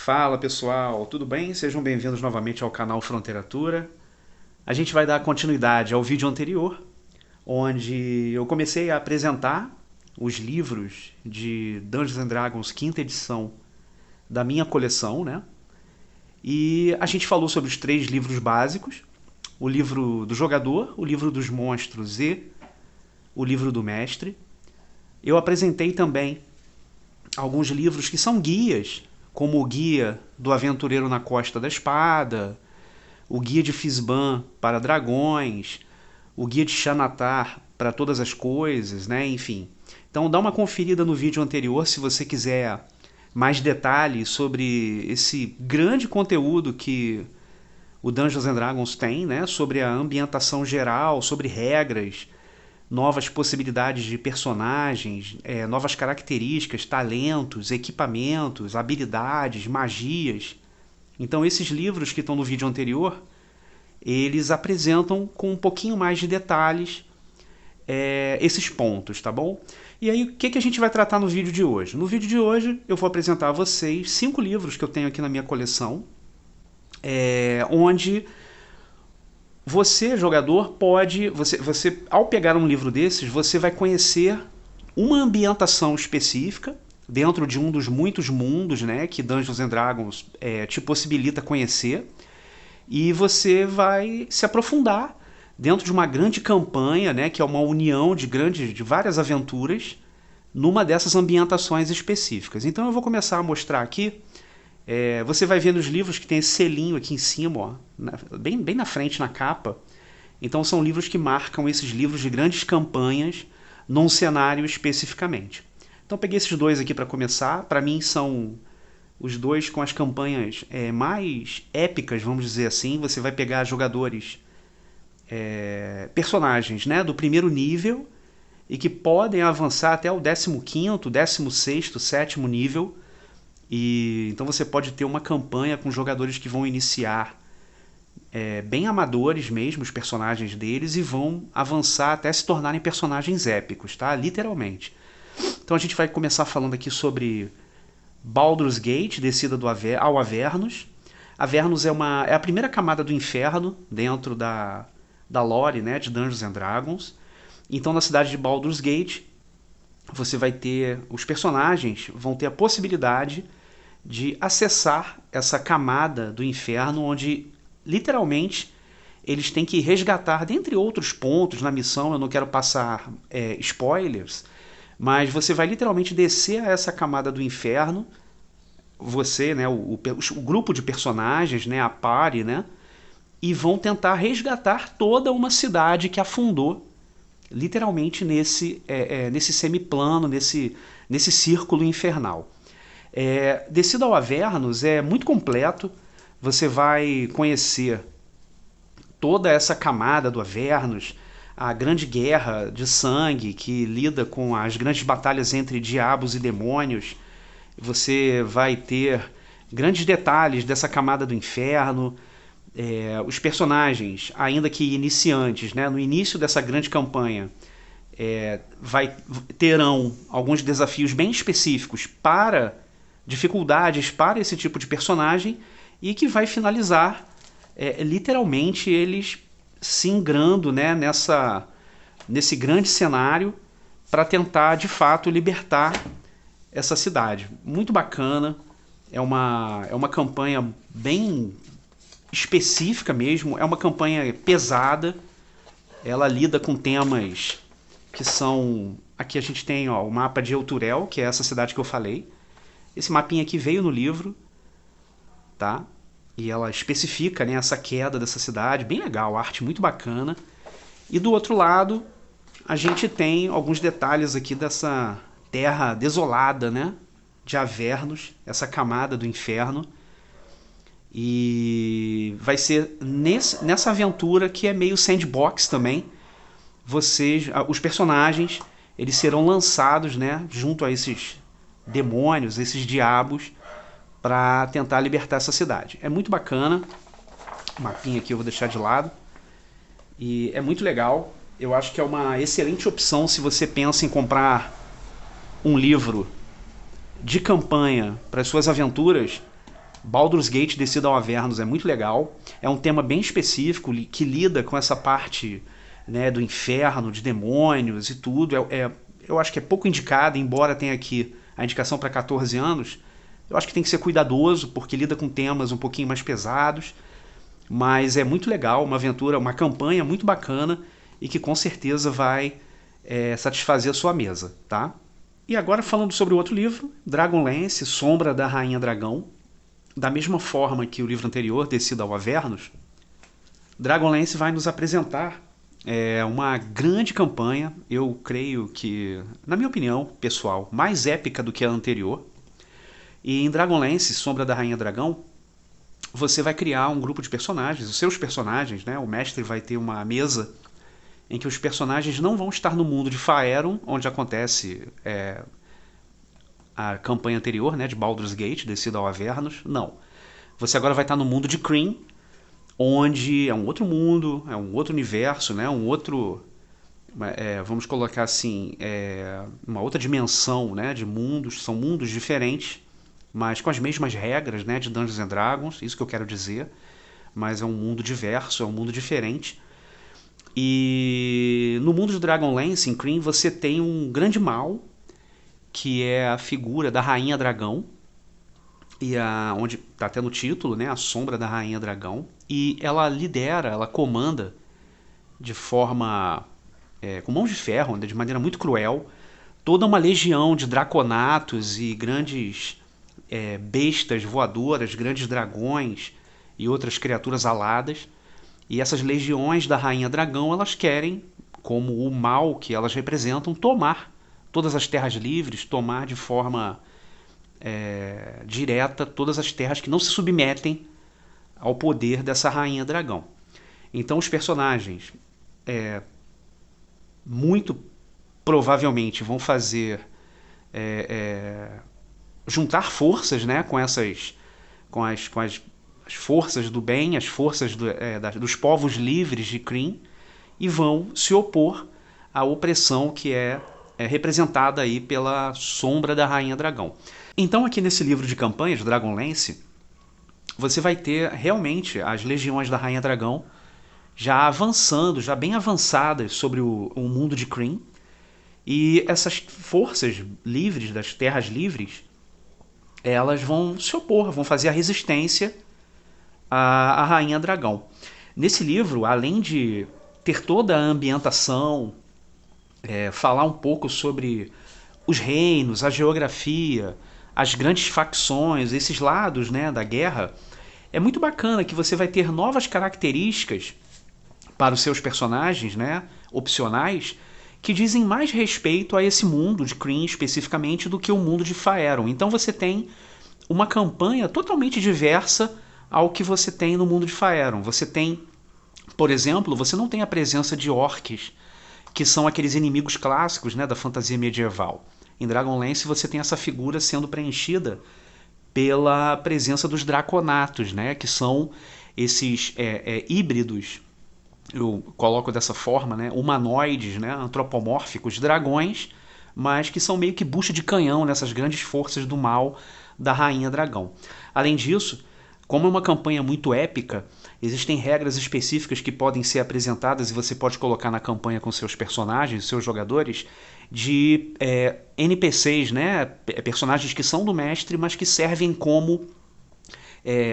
Fala pessoal, tudo bem? Sejam bem-vindos novamente ao canal Fronteiratura. A gente vai dar continuidade ao vídeo anterior, onde eu comecei a apresentar os livros de Dungeons and Dragons quinta edição da minha coleção, né? E a gente falou sobre os 3 livros básicos, o livro do jogador, o livro dos monstros e o livro do mestre. Eu apresentei também alguns livros que são guias, como o Guia do Aventureiro na Costa da Espada, o Guia de Fizban para Dragões, o Guia de Xanatar para Todas as Coisas, né? Enfim. Então dá uma conferida no vídeo anterior se você quiser mais detalhes sobre esse grande conteúdo que o Dungeons and Dragons tem, né? Sobre a ambientação geral, sobre regras, novas possibilidades de personagens, novas características, talentos, equipamentos, habilidades, magias. Então esses livros que estão no vídeo anterior, eles apresentam com um pouquinho mais de detalhes esses pontos, tá bom? E aí o que a gente vai tratar no vídeo de hoje? No vídeo de hoje eu vou apresentar a vocês 5 livros que eu tenho aqui na minha coleção, onde você, jogador, pode... Você, ao pegar um livro desses, você vai conhecer uma ambientação específica dentro de um dos muitos mundos, né, que Dungeons and Dragons te possibilita conhecer. E você vai se aprofundar dentro de uma grande campanha, né, que é uma união de várias aventuras numa dessas ambientações específicas. Então eu vou começar a mostrar aqui. Você vai ver nos livros que tem esse selinho aqui em cima, ó, bem na frente na capa. Então são livros que marcam esses livros de grandes campanhas num cenário especificamente. Então peguei esses 2 aqui para começar. Para mim são os 2 com as campanhas mais épicas, vamos dizer assim. Você vai pegar jogadores, personagens, né, do primeiro nível e que podem avançar até o 15º, 16º, 7º nível. E então você pode ter uma campanha com jogadores que vão iniciar bem amadores mesmo, os personagens deles, e vão avançar até se tornarem personagens épicos, tá? Literalmente. Então a gente vai começar falando aqui sobre Baldur's Gate, Descida ao Avernus. Avernus é a primeira camada do inferno dentro da lore, né, de Dungeons and Dragons. Então na cidade de Baldur's Gate você vai ter... Os personagens vão ter a possibilidade de acessar essa camada do inferno, onde literalmente eles têm que resgatar, dentre outros pontos na missão. Eu não quero passar spoilers, mas você vai literalmente descer a essa camada do inferno, você, né, o grupo de personagens, né, a party, né, e vão tentar resgatar toda uma cidade que afundou literalmente nesse semiplano, nesse círculo infernal. Descida ao Avernus é muito completo. Você vai conhecer toda essa camada do Avernus, a grande guerra de sangue que lida com as grandes batalhas entre diabos e demônios. Você vai ter grandes detalhes dessa camada do inferno. Os personagens, ainda que iniciantes, né, no início dessa grande campanha, terão alguns desafios bem específicos dificuldades para esse tipo de personagem, e que vai finalizar literalmente eles se ingrando, né, nesse grande cenário para tentar de fato libertar essa cidade. Muito bacana, é uma campanha bem específica mesmo, é uma campanha pesada. Ela lida com temas que são... Aqui a gente tem, ó, o mapa de Elturel, que é essa cidade que eu falei. Esse mapinha aqui veio no livro, tá? E ela especifica, né, essa queda dessa cidade, bem legal, arte muito bacana. E do outro lado, a gente tem alguns detalhes aqui dessa terra desolada, né, de Avernus, essa camada do inferno. E vai ser nessa aventura que é meio sandbox também. Os personagens, eles serão lançados, né, junto a esses demônios, esses diabos, para tentar libertar essa cidade. É muito bacana. O mapinha aqui eu vou deixar de lado. E é muito legal. Eu acho que é uma excelente opção se você pensa em comprar um livro de campanha para as suas aventuras. Baldur's Gate Descida ao Avernus é muito legal. É um tema bem específico que lida com essa parte, né, do inferno, de demônios e tudo. Eu acho que é pouco indicado, embora tenha aqui a indicação para 14 anos. Eu acho que tem que ser cuidadoso, porque lida com temas um pouquinho mais pesados. Mas é muito legal, uma aventura, uma campanha muito bacana e que com certeza vai satisfazer a sua mesa, tá? E agora falando sobre o outro livro, Dragonlance, Sombra da Rainha Dragão. Da mesma forma que o livro anterior, Descida ao Avernus, Dragonlance vai nos apresentar uma grande campanha, eu creio que, na minha opinião pessoal, mais épica do que a anterior. E em Dragonlance, Sombra da Rainha Dragão, você vai criar um grupo de personagens, os seus personagens, né? O mestre vai ter uma mesa em que os personagens não vão estar no mundo de Faerun, onde acontece a campanha anterior, né, de Baldur's Gate, Descida ao Avernus. Não. Você agora vai estar no mundo de Krynn, onde é um outro mundo, é um outro universo, né, um outro... vamos colocar assim, uma outra dimensão, né, de mundos. São mundos diferentes, mas com as mesmas regras, né, de Dungeons and Dragons, isso que eu quero dizer. Mas é um mundo diverso, é um mundo diferente. E no mundo de Dragonlance, em Krynn, você tem um grande mal, que é a figura da Rainha Dragão, onde está até no título, né, a Sombra da Rainha Dragão. E ela lidera, ela comanda de forma... com mãos de ferro, de maneira muito cruel, toda uma legião de draconatos e grandes bestas voadoras, grandes dragões e outras criaturas aladas. E essas legiões da Rainha Dragão, elas querem, como o mal que elas representam, tomar todas as terras livres, tomar de forma direta todas as terras que não se submetem ao poder dessa Rainha Dragão. Então os personagens muito provavelmente vão fazer juntar forças, né, com as forças do bem, as forças dos povos livres de Krynn, e vão se opor à opressão que é representada aí pela Sombra da Rainha Dragão. Então aqui nesse livro de campanhas, Dragonlance, você vai ter realmente as legiões da Rainha Dragão já avançando, já bem avançadas sobre o mundo de Krynn, e essas forças livres, das terras livres, elas vão se opor, vão fazer a resistência à Rainha Dragão. Nesse livro, além de ter toda a ambientação, falar um pouco sobre os reinos, a geografia, as grandes facções, esses lados, né, da guerra, é muito bacana que você vai ter novas características para os seus personagens, né, opcionais, que dizem mais respeito a esse mundo de Krynn especificamente do que o mundo de Faerun. Então você tem uma campanha totalmente diversa ao que você tem no mundo de Faerun. Você tem, por exemplo, você não tem a presença de orques, que são aqueles inimigos clássicos, né, da fantasia medieval. Em Dragonlance você tem essa figura sendo preenchida pela presença dos draconatos, né, que são esses híbridos, eu coloco dessa forma, né, humanoides, né, antropomórficos, dragões, mas que são meio que bucha de canhão nessas grandes forças do mal da Rainha Dragão. Além disso, como é uma campanha muito épica, existem regras específicas que podem ser apresentadas e você pode colocar na campanha com seus personagens, seus jogadores, de NPCs, né, personagens que são do mestre, mas que servem como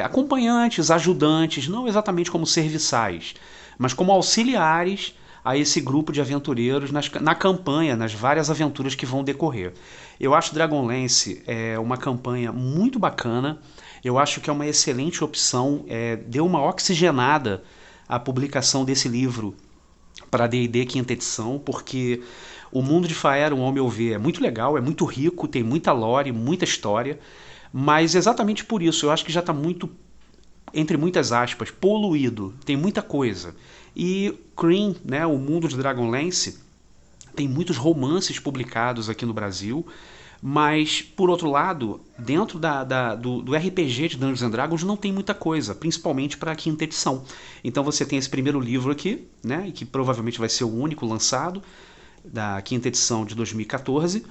acompanhantes, ajudantes, não exatamente como serviçais, mas como auxiliares a esse grupo de aventureiros na campanha, nas várias aventuras que vão decorrer. Eu acho Dragonlance uma campanha muito bacana, eu acho que é uma excelente opção, deu uma oxigenada a publicação desse livro para D&D quinta edição, porque o mundo de Faerun, ao meu ver, é muito legal, é muito rico, tem muita lore, muita história, mas exatamente por isso, eu acho que já está muito, entre muitas aspas, poluído, tem muita coisa. E Krynn, né, o mundo de Dragonlance, tem muitos romances publicados aqui no Brasil, mas, por outro lado, dentro do RPG de Dungeons and Dragons não tem muita coisa, principalmente para a quinta edição. Então você tem esse primeiro livro aqui, né, que provavelmente vai ser o único lançado, da quinta edição de 2014,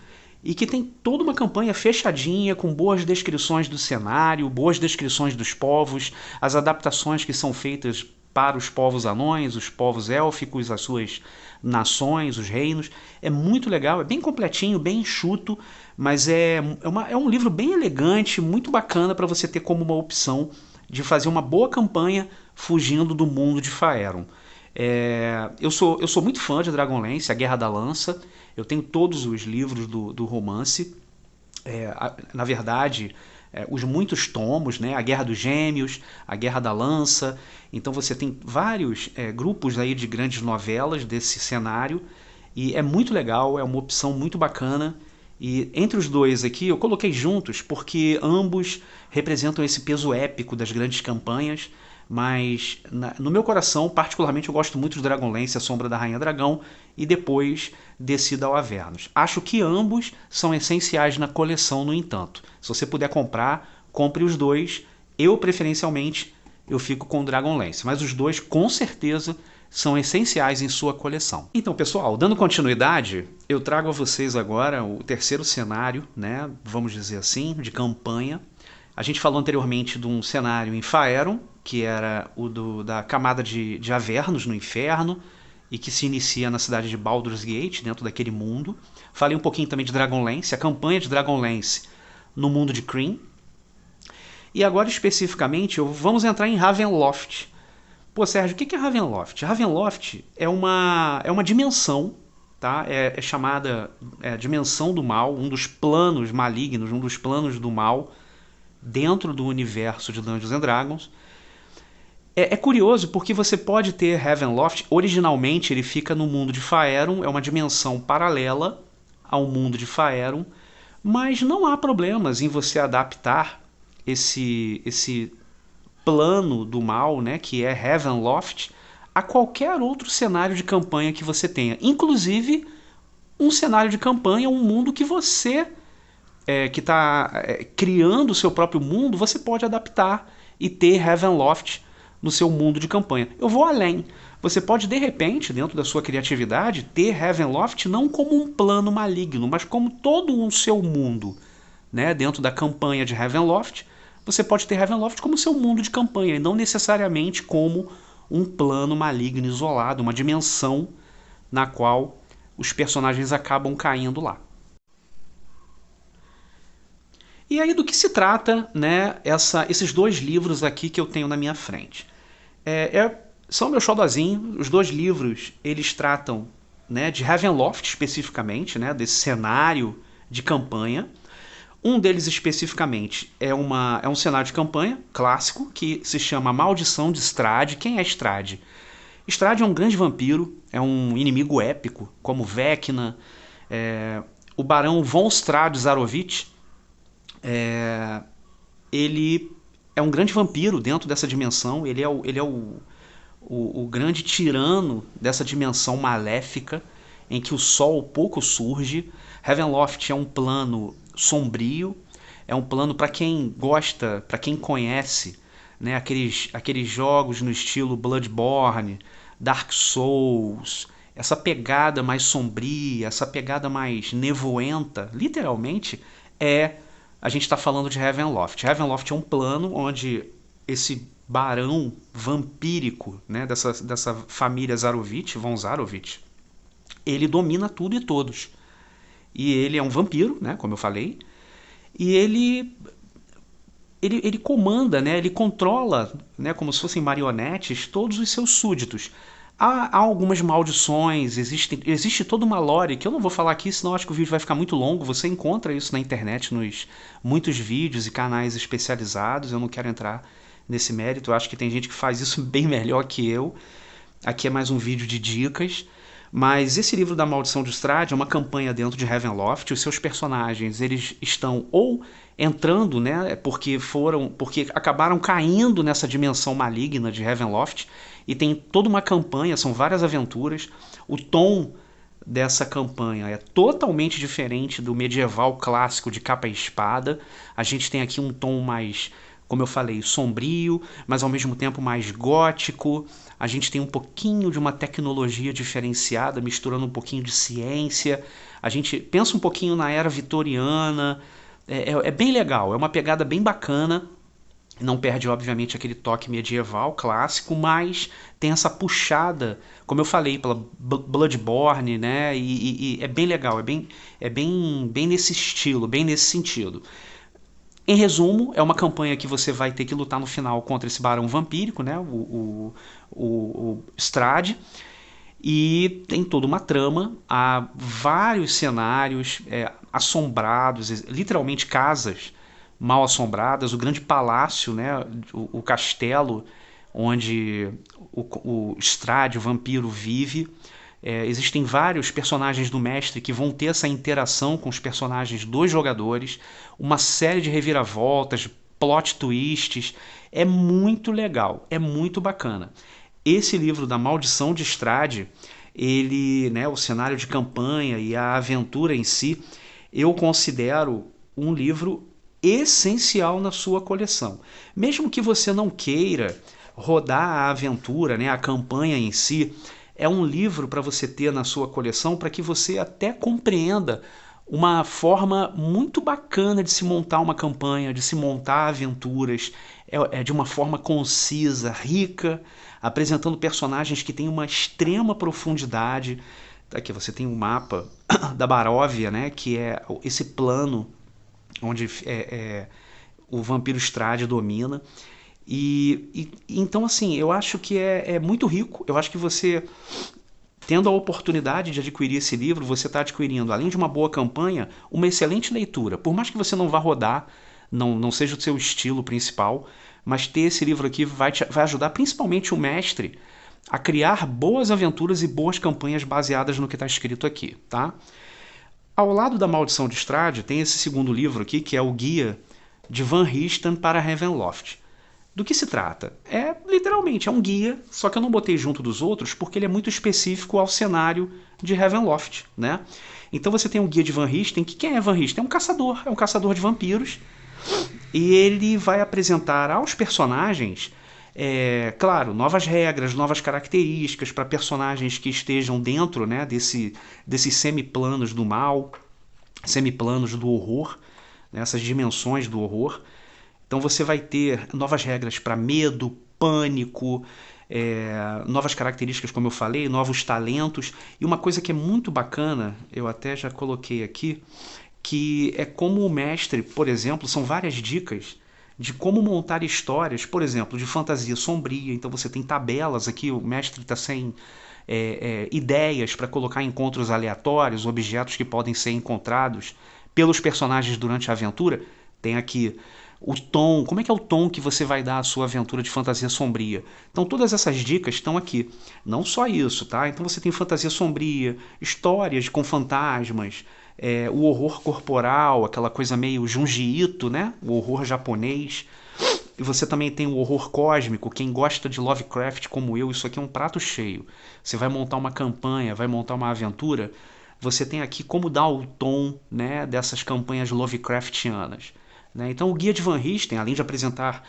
e que tem toda uma campanha fechadinha, com boas descrições do cenário, boas descrições dos povos, as adaptações que são feitas para os povos anões, os povos élficos, as suas nações, os reinos. É muito legal, é bem completinho, bem enxuto, mas é um livro bem elegante, muito bacana para você ter como uma opção de fazer uma boa campanha fugindo do mundo de Faerûn. Eu sou muito fã de Dragonlance, A Guerra da Lança. Eu tenho todos os livros do romance. Na verdade, os muitos tomos, né? A Guerra dos Gêmeos, A Guerra da Lança. Então você tem vários grupos aí de grandes novelas desse cenário. E é muito legal, é uma opção muito bacana. E entre os dois aqui eu coloquei juntos porque ambos representam esse peso épico das grandes campanhas. Mas no meu coração, particularmente, eu gosto muito de Dragonlance, A Sombra da Rainha Dragão, e depois Descida ao Avernus. Acho que ambos são essenciais na coleção, no entanto. Se você puder comprar, compre os dois. Eu, preferencialmente, eu fico com Dragonlance, mas os dois, com certeza, são essenciais em sua coleção. Então, pessoal, dando continuidade, eu trago a vocês agora o terceiro cenário, né, vamos dizer assim, de campanha. A gente falou anteriormente de um cenário em Faerûn, que era o da camada de Avernus no inferno, e que se inicia na cidade de Baldur's Gate, dentro daquele mundo. Falei um pouquinho também de Dragonlance, a campanha de Dragonlance no mundo de Krynn. E agora, especificamente, vamos entrar em Ravenloft. Pô, Sérgio, o que é Ravenloft? Ravenloft é uma dimensão, tá? É chamada Dimensão do Mal, um dos planos malignos, um dos planos do mal dentro do universo de Dungeons and Dragons. É curioso porque você pode ter Ravenloft, originalmente ele fica no mundo de Faerûn, é uma dimensão paralela ao mundo de Faerûn, mas não há problemas em você adaptar esse plano do mal, né, que é Ravenloft, a qualquer outro cenário de campanha que você tenha. Inclusive, um cenário de campanha, um mundo que você, que está criando o seu próprio mundo, você pode adaptar e ter Ravenloft no seu mundo de campanha. Eu vou além. Você pode, de repente, dentro da sua criatividade, ter Ravenloft não como um plano maligno, mas como todo o seu mundo, né? Dentro da campanha de Ravenloft, você pode ter Ravenloft como seu mundo de campanha, e não necessariamente como um plano maligno isolado, uma dimensão na qual os personagens acabam caindo lá. E aí do que se trata, né, esses dois livros aqui que eu tenho na minha frente? São meu xodozinho. Os dois livros, eles tratam, né, de Ravenloft especificamente, né, desse cenário de campanha. Um deles especificamente é um cenário de campanha clássico que se chama Maldição de Strahd. Quem é Strahd? Strahd é um grande vampiro, é um inimigo épico, como Vecna, o barão von Strahd-Zarovich. Ele é um grande vampiro dentro dessa dimensão. Ele é o grande tirano dessa dimensão maléfica em que o sol pouco surge. Ravenloft é um plano sombrio, é um plano para quem gosta, para quem conhece, né, aqueles jogos no estilo Bloodborne, Dark Souls, essa pegada mais sombria, essa pegada mais nevoenta, literalmente a gente está falando de Ravenloft. Ravenloft é um plano onde esse barão vampírico, né, dessa família Zarovich, von Zarovich, ele domina tudo e todos. E ele é um vampiro, né, como eu falei, e ele comanda, né, ele controla, né, como se fossem marionetes, todos os seus súditos. Há algumas maldições, existe toda uma lore que eu não vou falar aqui, senão acho que o vídeo vai ficar muito longo. Você encontra isso na internet, nos muitos vídeos e canais especializados. Eu não quero entrar nesse mérito, eu acho que tem gente que faz isso bem melhor que eu. Aqui é mais um vídeo de dicas. Mas esse livro da Maldição de Strahd é uma campanha dentro de Ravenloft. Os seus personagens, eles estão ou entrando, né, porque acabaram caindo nessa dimensão maligna de Ravenloft, e tem toda uma campanha, são várias aventuras. O tom dessa campanha é totalmente diferente do medieval clássico de capa e espada. A gente tem aqui um tom mais como eu falei, sombrio, mas ao mesmo tempo mais gótico. A gente tem um pouquinho de uma tecnologia diferenciada, misturando um pouquinho de ciência. A gente pensa um pouquinho na era vitoriana. É bem legal, é uma pegada bem bacana. Não perde, obviamente, aquele toque medieval clássico, mas tem essa puxada, como eu falei, pela Bloodborne, né? E é bem legal, bem nesse estilo, bem nesse sentido. Em resumo, é uma campanha que você vai ter que lutar no final contra esse barão vampírico, né? O Strahd. E tem toda uma trama, há vários cenários assombrados, literalmente casas mal assombradas, o grande palácio, né, o castelo onde o Strahd, o vampiro, vive. Existem vários personagens do mestre que vão ter essa interação com os personagens dos jogadores, uma série de reviravoltas, plot twists. É muito legal, é muito bacana. Esse livro da Maldição de Strahd, ele, né, o cenário de campanha e a aventura em si, eu considero um livro essencial na sua coleção. Mesmo que você não queira rodar a aventura, né, a campanha em si, é um livro para você ter na sua coleção para que você até compreenda uma forma muito bacana de se montar uma campanha, de se montar aventuras, de uma forma concisa, rica, apresentando personagens que têm uma extrema profundidade. Aqui você tem um mapa da Baróvia, né, que é esse plano onde o vampiro Strahd domina. Então, assim, eu acho que é muito rico. Eu acho que você, tendo a oportunidade de adquirir esse livro, você está adquirindo, além de uma boa campanha, uma excelente leitura. Por mais que você não vá rodar, não seja o seu estilo principal, mas ter esse livro aqui vai ajudar principalmente o mestre a criar boas aventuras e boas campanhas baseadas no que está escrito aqui, tá? Ao lado da Maldição de Strahd tem esse segundo livro aqui, que é o Guia de Van Richten para Ravenloft. Do que se trata? Literalmente, é um guia, só que eu não botei junto dos outros porque ele é muito específico ao cenário de Ravenloft, né? Então você tem o Guia de Van Richten, que quem é Van Richten? É um caçador de vampiros, e ele vai apresentar aos personagens, claro, novas regras, novas características para personagens que estejam dentro, né, desses semiplanos do mal, semiplanos do horror, né, essas dimensões do horror. Então você vai ter novas regras para medo, pânico, novas características, como eu falei, novos talentos. E uma coisa que é muito bacana, eu até já coloquei aqui, que é como o mestre, por exemplo, são várias dicas de como montar histórias, por exemplo, de fantasia sombria. Então você tem tabelas aqui, o mestre está sem ideias para colocar encontros aleatórios, objetos que podem ser encontrados pelos personagens durante a aventura. Tem aqui o tom, como é que é o tom que você vai dar à sua aventura de fantasia sombria. Então todas essas dicas estão aqui. Não só isso, tá? Então você tem fantasia sombria, histórias com fantasmas, o horror corporal, aquela coisa meio Junji Ito, né? O horror japonês. E você também tem o horror cósmico. Quem gosta de Lovecraft como eu, isso aqui é um prato cheio. Você vai montar uma campanha, vai montar uma aventura, você tem aqui como dar o tom, né, dessas campanhas Lovecraftianas. Né? Então o Guia de Van Richten, além de apresentar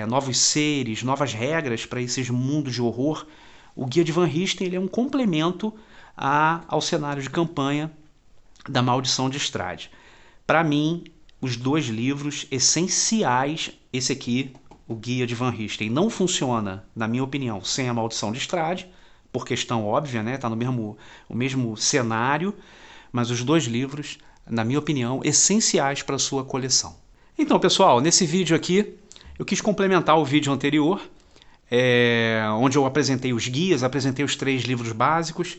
novos seres, novas regras para esses mundos de horror, o Guia de Van Richten ele é um complemento ao cenário de campanha da Maldição de Strahd. Para mim, os dois livros essenciais, esse aqui, o Guia de Van Richten, não funciona, na minha opinião, sem a Maldição de Strahd, por questão óbvia, né? Tá no mesmo cenário, mas os dois livros, na minha opinião, essenciais para a sua coleção. Então, pessoal, nesse vídeo aqui, eu quis complementar o vídeo anterior, onde eu apresentei os guias, apresentei os 3 livros básicos,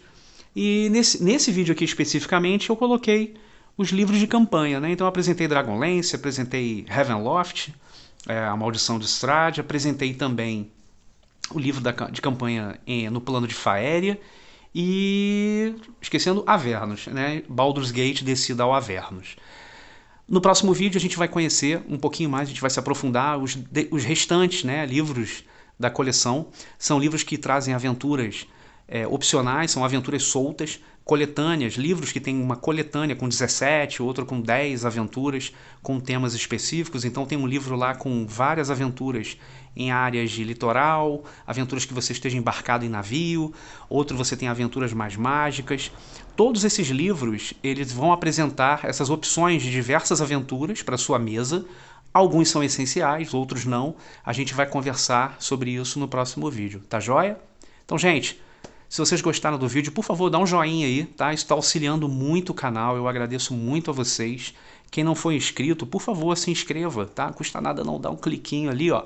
e nesse vídeo aqui especificamente eu coloquei os livros de campanha, né? Então eu apresentei Dragonlance, apresentei Ravenloft, a Maldição de Strahd, apresentei também o livro de campanha no plano de Faéria e, esquecendo, Avernus, né? Baldur's Gate descida ao Avernus. No próximo vídeo a gente vai conhecer um pouquinho mais, a gente vai se aprofundar os restantes, né, livros da coleção. São livros que trazem aventuras opcionais, são aventuras soltas, coletâneas, livros que tem uma coletânea com 17, outro com 10 aventuras com temas específicos. Então tem um livro lá com várias aventuras em áreas de litoral, aventuras que você esteja embarcado em navio, outro você tem aventuras mais mágicas. Todos esses livros, eles vão apresentar essas opções de diversas aventuras para sua mesa. Alguns são essenciais, outros não. A gente vai conversar sobre isso no próximo vídeo, tá joia? Então, gente, se vocês gostaram do vídeo, por favor, dá um joinha aí, tá? Isso está auxiliando muito o canal, eu agradeço muito a vocês. Quem não for inscrito, por favor, se inscreva, tá? Não custa nada não, dá um cliquinho ali, ó.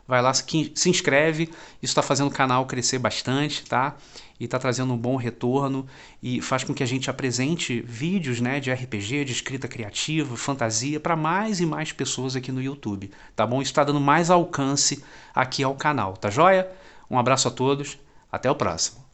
Vai lá, se inscreve, isso está fazendo o canal crescer bastante, tá? E está trazendo um bom retorno e faz com que a gente apresente vídeos, né, de RPG, de escrita criativa, fantasia, para mais e mais pessoas aqui no YouTube, tá bom? Isso está dando mais alcance aqui ao canal, tá joia? Um abraço a todos, até o próximo.